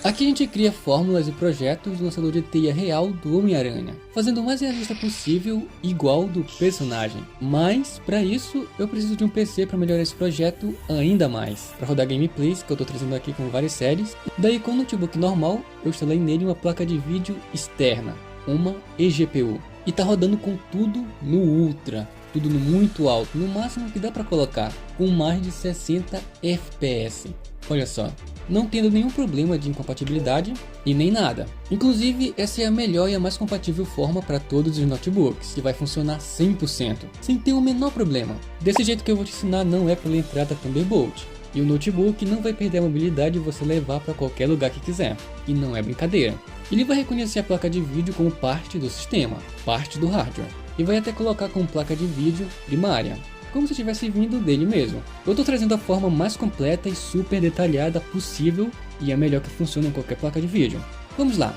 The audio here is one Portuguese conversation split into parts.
Aqui a gente cria fórmulas e projetos do lançador de teia real do Homem-Aranha, fazendo o mais realista possível, igual do personagem. Mas, para isso, eu preciso de um PC para melhorar esse projeto ainda mais, para rodar gameplays que eu estou trazendo aqui com várias séries. Daí com o notebook normal, eu instalei nele uma placa de vídeo externa, uma eGPU. E tá rodando com tudo no Ultra, tudo no muito alto, no máximo que dá para colocar, com mais de 60 FPS. Olha só, não tendo nenhum problema de incompatibilidade e nem nada. Inclusive, essa é a melhor e a mais compatível forma para todos os notebooks, que vai funcionar 100%, sem ter o menor problema. Desse jeito que eu vou te ensinar não é pela entrada Thunderbolt. E o notebook não vai perder a mobilidade de você levar para qualquer lugar que quiser. E não é brincadeira. Ele vai reconhecer a placa de vídeo como parte do sistema, parte do hardware. E vai até colocar como placa de vídeo primária, como se estivesse vindo dele mesmo. Eu estou trazendo a forma mais completa e super detalhada possível e é melhor que funcione em qualquer placa de vídeo. Vamos lá!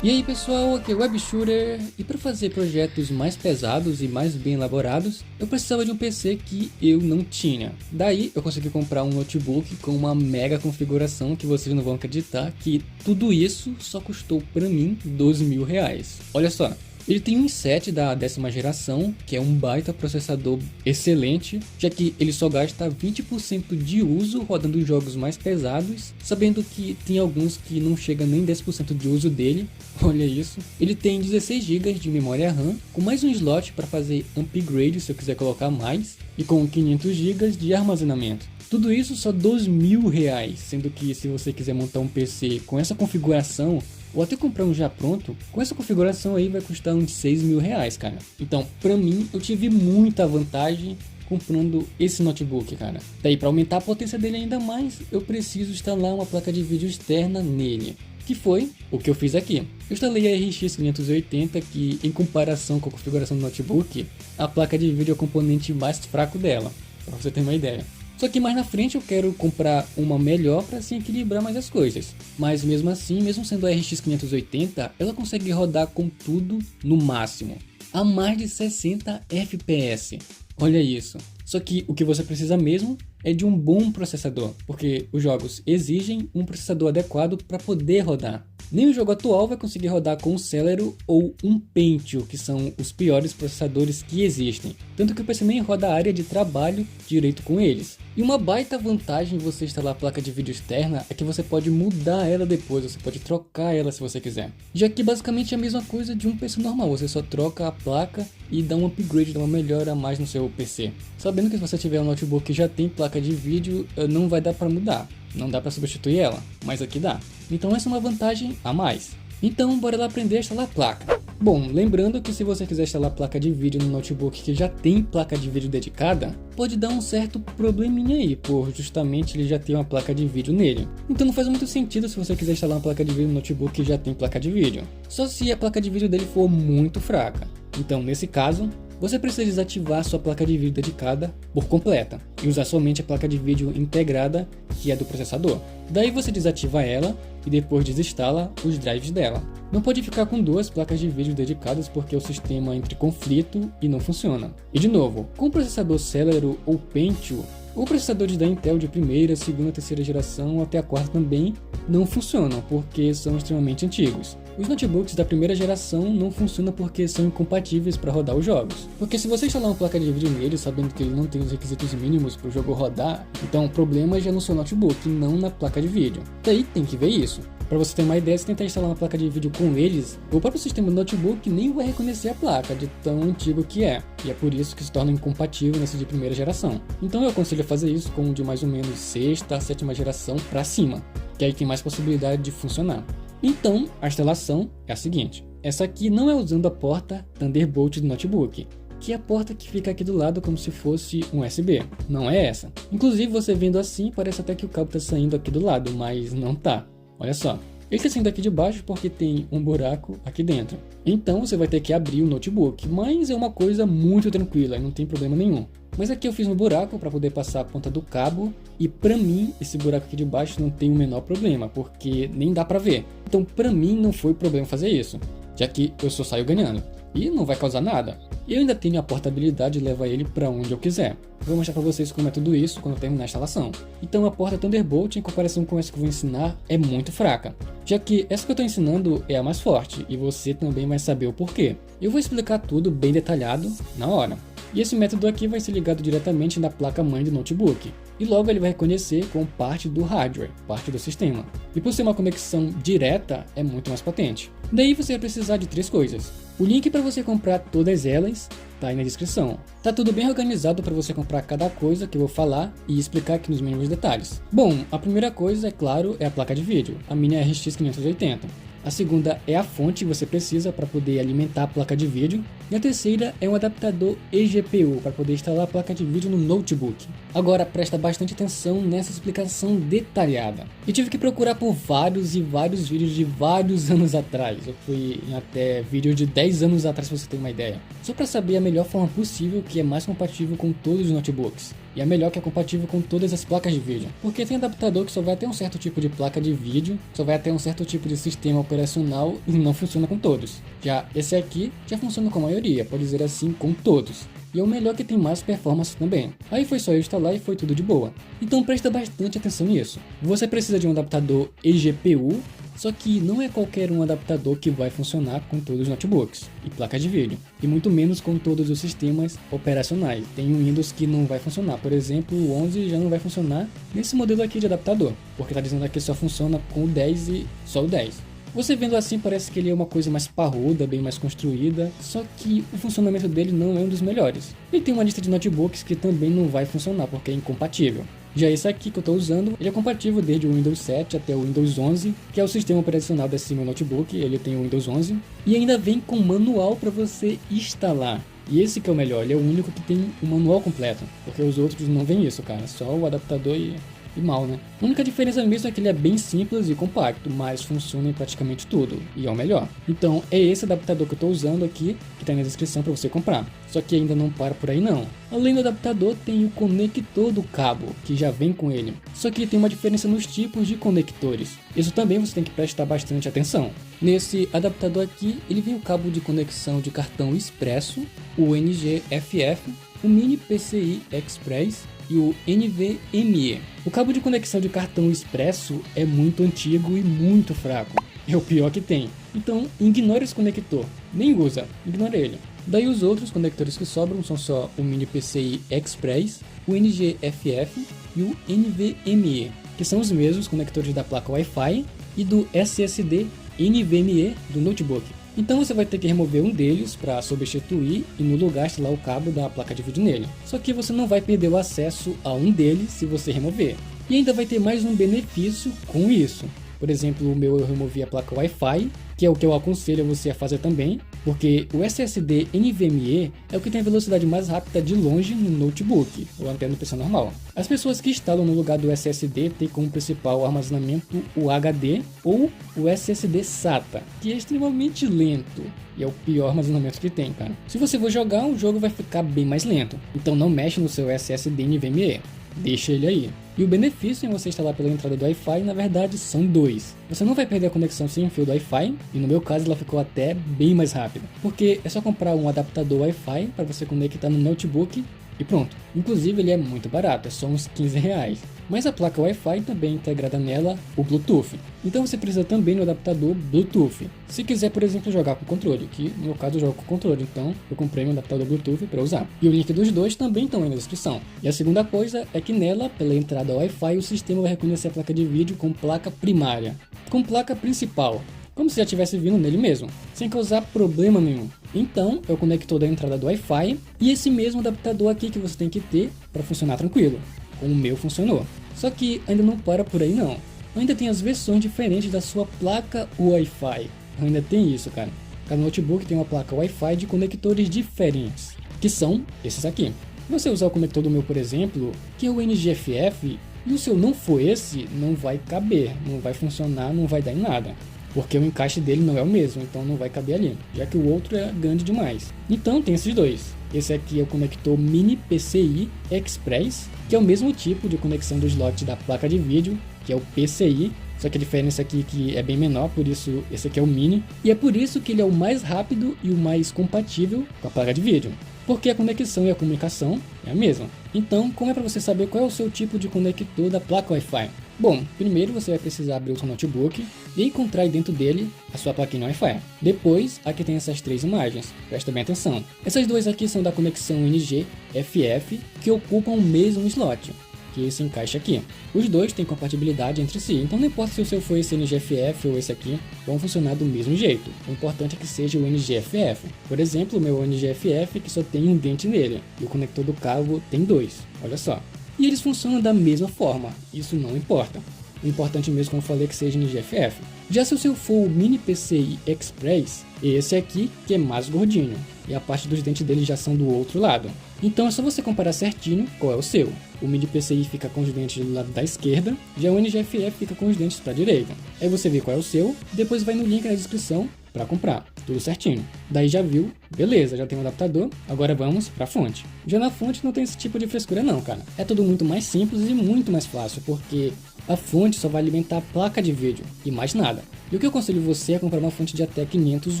E aí pessoal, aqui é o WebShooter, e para fazer projetos mais pesados e mais bem elaborados, eu precisava de um PC que eu não tinha. Daí eu consegui comprar um notebook com uma mega configuração que vocês não vão acreditar que tudo isso só custou para mim R$12.000. Olha só. Ele tem um i7 da 10ª geração, que é um baita processador excelente, já que ele só gasta 20% de uso rodando jogos mais pesados, sabendo que tem alguns que não chega nem 10% de uso dele. Olha isso. Ele tem 16 GB de memória RAM, com mais um slot para fazer upgrade se eu quiser colocar mais, e com 500 GB de armazenamento. Tudo isso só R$12.000, sendo que se você quiser montar um PC com essa configuração, ou até comprar um já pronto, com essa configuração aí vai custar uns R$6.000, cara. Então, pra mim, eu tive muita vantagem comprando esse notebook, cara. Daí, para aumentar a potência dele ainda mais, eu preciso instalar uma placa de vídeo externa nele, que foi o que eu fiz aqui. Eu instalei a RX 580, que em comparação com a configuração do notebook, a placa de vídeo é o componente mais fraco dela, para você ter uma ideia. Só que mais na frente eu quero comprar uma melhor para assim equilibrar mais as coisas. Mas mesmo assim, mesmo sendo a RX 580, ela consegue rodar com tudo no máximo, a mais de 60 FPS. Olha isso. Só que o que você precisa mesmo é de um bom processador, porque os jogos exigem um processador adequado para poder rodar. Nem o jogo atual vai conseguir rodar com um Celeron ou um Pentium, que são os piores processadores que existem. Tanto que o PC nem roda a área de trabalho direito com eles. E uma baita vantagem em você instalar a placa de vídeo externa é que você pode mudar ela depois, você pode trocar ela se você quiser. Já que basicamente é a mesma coisa de um PC normal, você só troca a placa e dá um upgrade, dá uma melhora a mais no seu PC. Sabendo que se você tiver um notebook que já tem placa de vídeo, não vai dar para mudar. Não dá para substituir ela, mas aqui dá. Então essa é uma vantagem a mais. Então bora lá aprender a instalar a placa. Bom, lembrando que se você quiser instalar placa de vídeo no notebook que já tem placa de vídeo dedicada, pode dar um certo probleminha aí, por justamente ele já ter uma placa de vídeo nele. Então não faz muito sentido se você quiser instalar uma placa de vídeo no notebook que já tem placa de vídeo. Só se a placa de vídeo dele for muito fraca. Então nesse caso, você precisa desativar sua placa de vídeo dedicada por completa e usar somente a placa de vídeo integrada, que é do processador. Daí você desativa ela e depois desinstala os drives dela. Não pode ficar com duas placas de vídeo dedicadas porque o sistema entra em conflito e não funciona. E de novo, com o processador Celeron ou Pentium, ou processadores da Intel de primeira, segunda, terceira geração até a quarta também não funcionam porque são extremamente antigos. Os notebooks da primeira geração não funcionam porque são incompatíveis para rodar os jogos. Porque se você instalar uma placa de vídeo nele sabendo que ele não tem os requisitos mínimos para o jogo rodar, então o problema é já no seu notebook, não na placa de vídeo. Daí tem que ver isso. Para você ter uma ideia, se tentar instalar uma placa de vídeo com eles, o próprio sistema do notebook nem vai reconhecer a placa de tão antigo que é. E é por isso que se torna incompatível nesse de primeira geração. Então eu aconselho a fazer isso com um de mais ou menos sexta, sétima geração para cima, que aí tem mais possibilidade de funcionar. Então, a instalação é a seguinte. Essa aqui não é usando a porta Thunderbolt do notebook, que é a porta que fica aqui do lado como se fosse um USB. Não é essa. Inclusive, você vendo assim, parece até que o cabo está saindo aqui do lado, mas não tá. Olha só. Ele está saindo aqui de baixo porque tem um buraco aqui dentro. Então, você vai ter que abrir o notebook, mas é uma coisa muito tranquila, não tem problema nenhum. Mas aqui eu fiz um buraco para poder passar a ponta do cabo e para mim esse buraco aqui de baixo não tem o menor problema, porque nem dá para ver. Então para mim não foi problema fazer isso, já que eu só saio ganhando. e não vai causar nada. E eu ainda tenho a portabilidade de levar ele para onde eu quiser. Vou mostrar para vocês como é tudo isso quando eu terminar a instalação. Então a porta Thunderbolt, em comparação com essa que eu vou ensinar, é muito fraca, já que essa que eu estou ensinando é a mais forte e você também vai saber o porquê. Eu vou explicar tudo bem detalhado na hora. E esse método aqui vai ser ligado diretamente na placa-mãe do notebook. E logo ele vai reconhecer como parte do hardware, parte do sistema. E por ser uma conexão direta, é muito mais potente. Daí você vai precisar de 3 coisas. O link para você comprar todas elas tá aí na descrição. Tá tudo bem organizado para você comprar cada coisa que eu vou falar e explicar aqui nos mínimos detalhes. Bom, a primeira coisa, é claro, é a placa de vídeo, a minha RX 580. A segunda é a fonte que você precisa para poder alimentar a placa de vídeo. E a terceira é um adaptador eGPU para poder instalar a placa de vídeo no notebook. Agora presta bastante atenção nessa explicação detalhada. Eu tive que procurar por vários e vários vídeos de vários anos atrás. Eu fui em até vídeo de 10 anos atrás, para você ter uma ideia. Só para saber a melhor forma possível que é mais compatível com todos os notebooks. E a melhor que é compatível com todas as placas de vídeo. Porque tem adaptador que só vai ter um certo tipo de placa de vídeo, só vai ter um certo tipo de sistema operacional e não funciona com todos. Já esse aqui já funciona com a maioria, pode dizer assim, com todos. E é o melhor que tem mais performance também. Aí foi só eu instalar e foi tudo de boa. Então presta bastante atenção nisso. Você precisa de um adaptador eGPU, só que não é qualquer um adaptador que vai funcionar com todos os notebooks e placas de vídeo, e muito menos com todos os sistemas operacionais. Tem um Windows que não vai funcionar, por exemplo, o 11 já não vai funcionar nesse modelo aqui de adaptador, porque está dizendo aqui só funciona com o 10 e só o 10. Você vendo assim parece que ele é uma coisa mais parruda, bem mais construída, só que o funcionamento dele não é um dos melhores. E tem uma lista de notebooks que também não vai funcionar porque é incompatível. Já esse aqui que eu estou usando, ele é compatível desde o Windows 7 até o Windows 11, que é o sistema operacional desse meu notebook, ele tem o Windows 11, e ainda vem com manual para você instalar. E esse que é o melhor, ele é o único que tem o manual completo, porque os outros não vem isso, cara, só o adaptador e mal, né? A única diferença mesmo é que ele é bem simples e compacto, mas funciona em praticamente tudo, e é o melhor. Então é esse adaptador que eu estou usando aqui, que está na descrição para você comprar. Só que ainda não para por aí não. Além do adaptador tem o conector do cabo, que já vem com ele. Só que tem uma diferença nos tipos de conectores. Isso também você tem que prestar bastante atenção. Nesse adaptador aqui, ele vem o cabo de conexão de cartão expresso, o NG-FF, o Mini PCI Express e o NVMe. O cabo de conexão de cartão expresso é muito antigo e muito fraco. É o pior que tem. Então ignore esse conector, nem usa, ignore ele. Daí os outros conectores que sobram são só o Mini PCI Express, o NG-FF e o NVMe, que são os mesmos conectores da placa Wi-Fi e do SSD NVMe do notebook. Então você vai ter que remover um deles para substituir e no lugar instalar o cabo da placa de vídeo nele. Só que você não vai perder o acesso a um deles se você remover. E ainda vai ter mais um benefício com isso. Por exemplo, o meu eu removi a placa Wi-Fi, que é o que eu aconselho você a fazer também, porque o SSD NVMe é o que tem a velocidade mais rápida de longe no notebook, ou até no PC normal. As pessoas que instalam no lugar do SSD têm como principal armazenamento o HD ou o SSD SATA, que é extremamente lento. E é o pior armazenamento que tem, cara. Se você for jogar, o jogo vai ficar bem mais lento. Então não mexe no seu SSD NVMe. Deixa ele aí. E o benefício em você instalar pela entrada do Wi-Fi, na verdade, são 2. Você não vai perder a conexão sem fio do Wi-Fi, e no meu caso ela ficou até bem mais rápida. Porque é só comprar um adaptador Wi-Fi para você conectar no notebook e pronto. Inclusive ele é muito barato, é só uns R$15. Mas a placa Wi-Fi também integrada nela o Bluetooth. Então você precisa também do adaptador Bluetooth. Se quiser, por exemplo, jogar com controle, que no meu caso eu jogo com controle, então eu comprei um adaptador Bluetooth para usar. E o link dos dois também estão aí na descrição. E a segunda coisa é que nela, pela entrada Wi-Fi, o sistema vai reconhecer a placa de vídeo com placa primária, com placa principal, como se já estivesse vindo nele mesmo, sem causar problema nenhum. Então é o conector da entrada do Wi-Fi e esse mesmo adaptador aqui que você tem que ter para funcionar tranquilo. Como o meu funcionou. Só que ainda não para por aí não. Ainda tem as versões diferentes da sua placa Wi-Fi. Ainda tem isso, cara. Cada notebook tem uma placa Wi-Fi de conectores diferentes, que são esses aqui. Se você usar o conector do meu, por exemplo, que é o NG-FF, e o seu não for esse, não vai caber, não vai funcionar, não vai dar em nada. Porque o encaixe dele não é o mesmo, então não vai caber ali, já que o outro é grande demais. Então tem esses dois. Esse aqui é o conector Mini PCI Express, que é o mesmo tipo de conexão do slot da placa de vídeo, que é o PCI, só que a diferença aqui é que é bem menor, por isso esse aqui é o mini, e é por isso que ele é o mais rápido e o mais compatível com a placa de vídeo, porque a conexão e a comunicação é a mesma. Então, como é para você saber qual é o seu tipo de conector da placa Wi-Fi? Bom, primeiro você vai precisar abrir o seu notebook e encontrar aí dentro dele a sua plaquinha Wi-Fi. Depois, aqui tem essas três imagens, presta bem atenção. Essas duas aqui são da conexão NG-FF, que ocupam o mesmo slot, que se encaixa aqui. Os dois têm compatibilidade entre si, então não importa se o seu for esse NG-FF ou esse aqui, vão funcionar do mesmo jeito. O importante é que seja o NG-FF. Por exemplo, o meu NG-FF que só tem um dente nele, e o conector do cabo tem dois, olha só. E eles funcionam da mesma forma, isso não importa. O importante mesmo, como eu falei, é que seja NG-FF. Já se o seu for o Mini PCI Express, esse aqui que é mais gordinho, e a parte dos dentes dele já são do outro lado. Então é só você comparar certinho qual é o seu. O Mini PCI fica com os dentes do lado da esquerda, já o NG-FF fica com os dentes para a direita. Aí você vê qual é o seu, depois vai no link na descrição para comprar, tudo certinho. Daí já viu, beleza, já tem um adaptador, agora vamos para a fonte. Já na fonte não tem esse tipo de frescura não, cara. É tudo muito mais simples e muito mais fácil, porque a fonte só vai alimentar a placa de vídeo e mais nada. E o que eu aconselho você é comprar uma fonte de até 500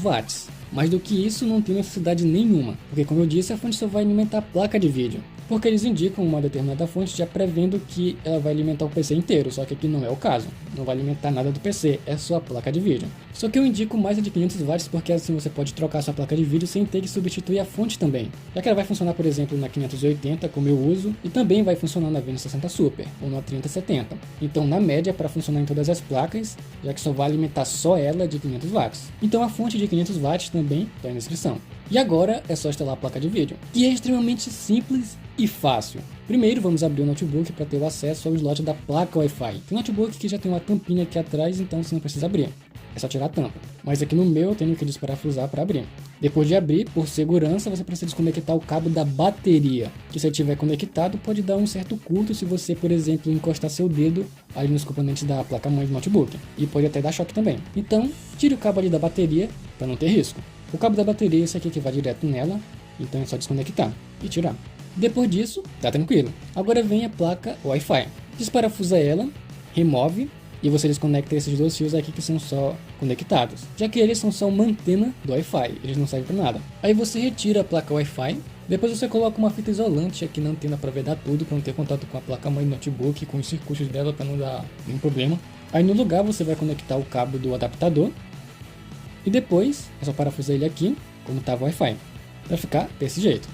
watts. Mais do que isso não tem necessidade nenhuma, porque como eu disse, a fonte só vai alimentar a placa de vídeo. Porque eles indicam uma determinada fonte já prevendo que ela vai alimentar o PC inteiro, só que aqui não é o caso. Não vai alimentar nada do PC, é só a placa de vídeo. Só que eu indico mais a de 500 watts porque assim você pode trocar sua placa de vídeo sem ter que substituir a fonte também. Já que ela vai funcionar, por exemplo, na 580, como eu uso, e também vai funcionar na V60 Super, ou na 3070. Então, na média, para funcionar em todas as placas, já que só vai alimentar só ela de 500 watts. Então a fonte de 500 watts também está na descrição. E agora é só instalar a placa de vídeo, que é extremamente simples e fácil. Primeiro vamos abrir o notebook para ter o acesso ao slot da placa Wi-Fi. Tem um notebook que já tem uma tampinha aqui atrás, então você não precisa abrir. É só tirar a tampa. Mas aqui no meu eu tenho que desparafusar para abrir. Depois de abrir, por segurança, você precisa desconectar o cabo da bateria, que se estiver conectado pode dar um certo curto se você, por exemplo, encostar seu dedo ali nos componentes da placa-mãe do notebook. E pode até dar choque também. Então, tire o cabo ali da bateria para não ter risco. O cabo da bateria é esse aqui que vai direto nela, então é só desconectar e tirar. Depois disso, tá tranquilo. Agora vem a placa Wi-Fi. Desparafusa ela, remove e você desconecta esses dois fios aqui que são só conectados, já que eles são só uma antena do Wi-Fi, eles não servem para nada. Aí você retira a placa Wi-Fi, depois você coloca uma fita isolante aqui na antena para vedar tudo, para não ter contato com a placa-mãe do notebook, com os circuitos dela para não dar nenhum problema. Aí no lugar você vai conectar o cabo do adaptador e depois é só parafusar ele aqui, como estava o Wi-Fi, para ficar desse jeito.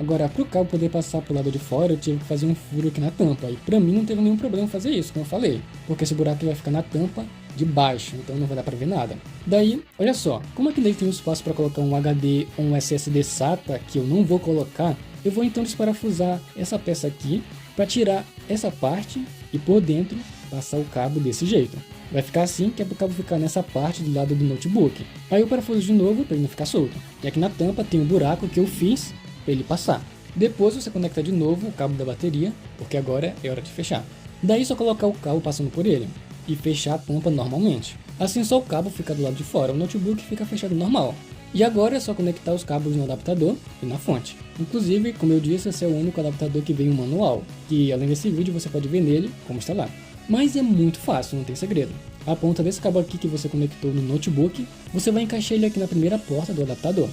Agora, para o cabo poder passar para o lado de fora, eu tive que fazer um furo aqui na tampa. E para mim não teve nenhum problema fazer isso, como eu falei. Porque esse buraco vai ficar na tampa de baixo, então não vai dar para ver nada. Daí, olha só, como aqui dentro tem um espaço para colocar um HD ou um SSD SATA, que eu não vou colocar, eu vou então desparafusar essa peça aqui, para tirar essa parte e por dentro passar o cabo desse jeito. Vai ficar assim, que é para o cabo ficar nessa parte do lado do notebook. Aí eu parafuso de novo para ele não ficar solto. E aqui na tampa tem um buraco que eu fiz para ele passar. Depois você conecta de novo o cabo da bateria, porque agora é hora de fechar. Daí só colocar o cabo passando por ele e fechar a tampa normalmente. Assim só o cabo fica do lado de fora, o notebook fica fechado normal. E agora é só conectar os cabos no adaptador e na fonte. Inclusive, como eu disse, esse é o único adaptador que vem um manual, que além desse vídeo você pode ver nele como instalar. Mas é muito fácil, não tem segredo. A ponta desse cabo aqui que você conectou no notebook, você vai encaixar ele aqui na primeira porta do adaptador.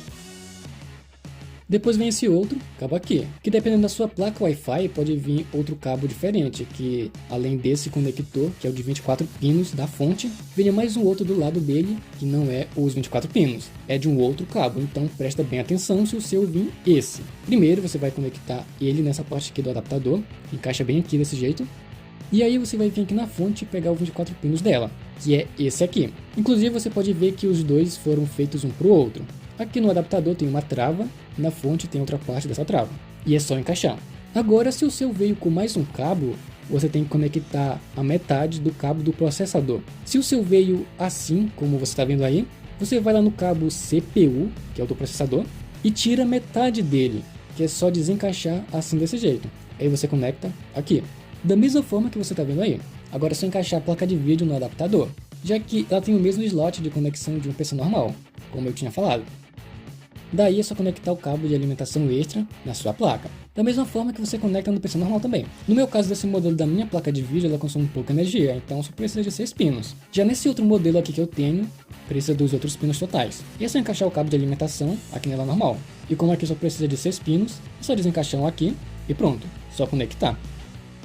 Depois vem esse outro cabo aqui, que dependendo da sua placa Wi-Fi pode vir outro cabo diferente, que além desse conector, que é o de 24 pinos da fonte, vem mais um outro do lado dele, que não é os 24 pinos, é de um outro cabo, então presta bem atenção se o seu vir esse. Primeiro você vai conectar ele nessa parte aqui do adaptador, encaixa bem aqui desse jeito, e aí você vai vir aqui na fonte e pegar os 24 pinos dela, que é esse aqui. Inclusive você pode ver que os dois foram feitos um para o outro. Aqui no adaptador tem uma trava, na fonte tem outra parte dessa trava, e é só encaixar. Agora, se o seu veio com mais um cabo, você tem que conectar a metade do cabo do processador. Se o seu veio assim, como você está vendo aí, você vai lá no cabo CPU, que é o do processador, e tira metade dele, que é só desencaixar assim desse jeito. Aí você conecta aqui, da mesma forma que você está vendo aí. Agora é só encaixar a placa de vídeo no adaptador, já que ela tem o mesmo slot de conexão de um PC normal, como eu tinha falado. Daí é só conectar o cabo de alimentação extra na sua placa. Da mesma forma que você conecta no PC normal também. No meu caso desse modelo da minha placa de vídeo, ela consome pouca energia, então só precisa de 6 pinos. Já nesse outro modelo aqui que eu tenho, precisa dos outros pinos totais. E é só encaixar o cabo de alimentação aqui nela normal. E como aqui só precisa de 6 pinos, é só desencaixar um aqui e pronto, só conectar.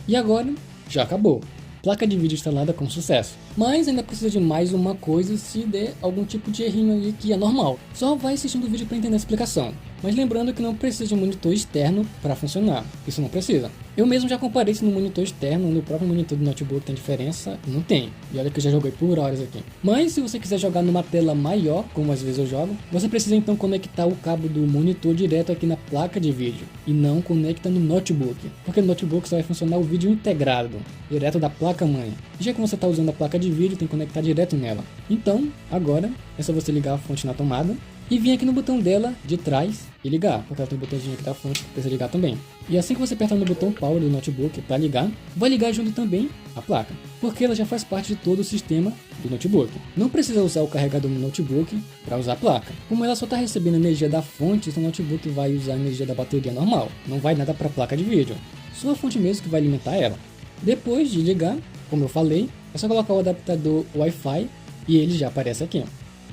E agora, já acabou. Placa de vídeo instalada com sucesso. Mas ainda precisa de mais uma coisa se der algum tipo de errinho ali que é normal. Só vai assistindo o vídeo para entender a explicação. Mas lembrando que não precisa de monitor externo para funcionar. Isso não precisa. Eu mesmo já comparei isso no monitor externo, no próprio monitor do notebook tem diferença? Não tem. E olha que eu já joguei por horas aqui. Mas se você quiser jogar numa tela maior, como às vezes eu jogo, você precisa então conectar o cabo do monitor direto aqui na placa de vídeo. E não conecta no notebook. Porque no notebook só vai funcionar o vídeo integrado, direto da placa-mãe. Já que você está usando a placa de vídeo, tem que conectar direto nela. Então, agora, é só você ligar a fonte na tomada e vir aqui no botão dela de trás e ligar, porque ela tem um botãozinho aqui da fonte que precisa ligar também. E assim que você apertar no botão Power do notebook para ligar, vai ligar junto também a placa, porque ela já faz parte de todo o sistema do notebook. Não precisa usar o carregador no notebook para usar a placa. Como ela só está recebendo energia da fonte, então o notebook vai usar a energia da bateria normal, não vai nada para a placa de vídeo, só a fonte mesmo que vai alimentar ela. Depois de ligar, como eu falei, é só colocar o adaptador Wi-Fi e ele já aparece aqui.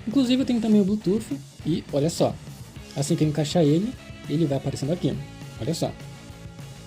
Inclusive eu tenho também o Bluetooth e olha só, assim que eu encaixar ele, ele vai aparecendo aqui, olha só.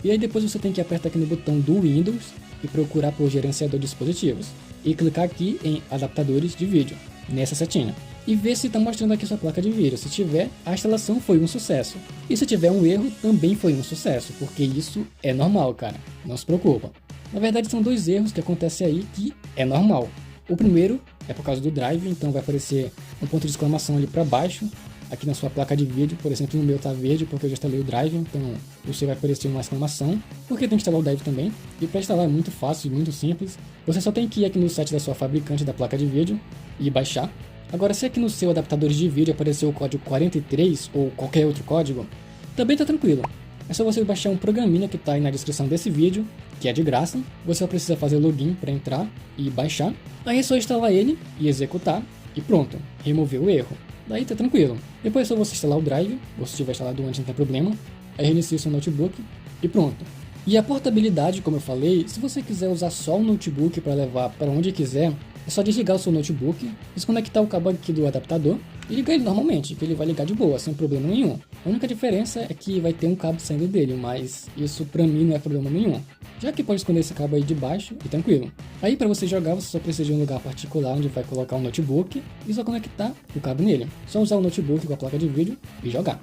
E aí depois você tem que apertar aqui no botão do Windows e procurar por gerenciador de dispositivos. E clicar aqui em adaptadores de vídeo, nessa setinha. E ver se está mostrando aqui sua placa de vídeo. Se tiver, a instalação foi um sucesso. E se tiver um erro, também foi um sucesso, porque isso é normal, cara, não se preocupa. Na verdade são dois erros que acontecem aí que é normal. O primeiro é por causa do drive, então vai aparecer um ponto de exclamação ali para baixo, aqui na sua placa de vídeo. Por exemplo, no meu tá verde porque eu já instalei o drive, então o seu vai aparecer uma exclamação, porque tem que instalar o drive também. E para instalar é muito fácil e muito simples, você só tem que ir aqui no site da sua fabricante da placa de vídeo e baixar. Agora, se aqui no seu adaptador de vídeo aparecer o código 43 ou qualquer outro código, também tá tranquilo. É só você baixar um programinha que está aí na descrição desse vídeo, que é de graça. Você só precisa fazer login para entrar e baixar. Aí é só instalar ele e executar e pronto, removeu o erro. Daí tá tranquilo. Depois é só você instalar o drive, ou se tiver instalado antes não tem problema. Aí reinicia o seu notebook e pronto. E a portabilidade, como eu falei, se você quiser usar só o notebook para levar para onde quiser, é só desligar o seu notebook, desconectar o cabo aqui do adaptador e ligar ele normalmente, que ele vai ligar de boa, sem problema nenhum. A única diferença é que vai ter um cabo saindo dele, mas isso pra mim não é problema nenhum, já que pode esconder esse cabo aí de baixo e tranquilo. Aí para você jogar, você só precisa de um lugar particular onde vai colocar um notebook e só conectar o cabo nele. Só usar o notebook com a placa de vídeo e jogar.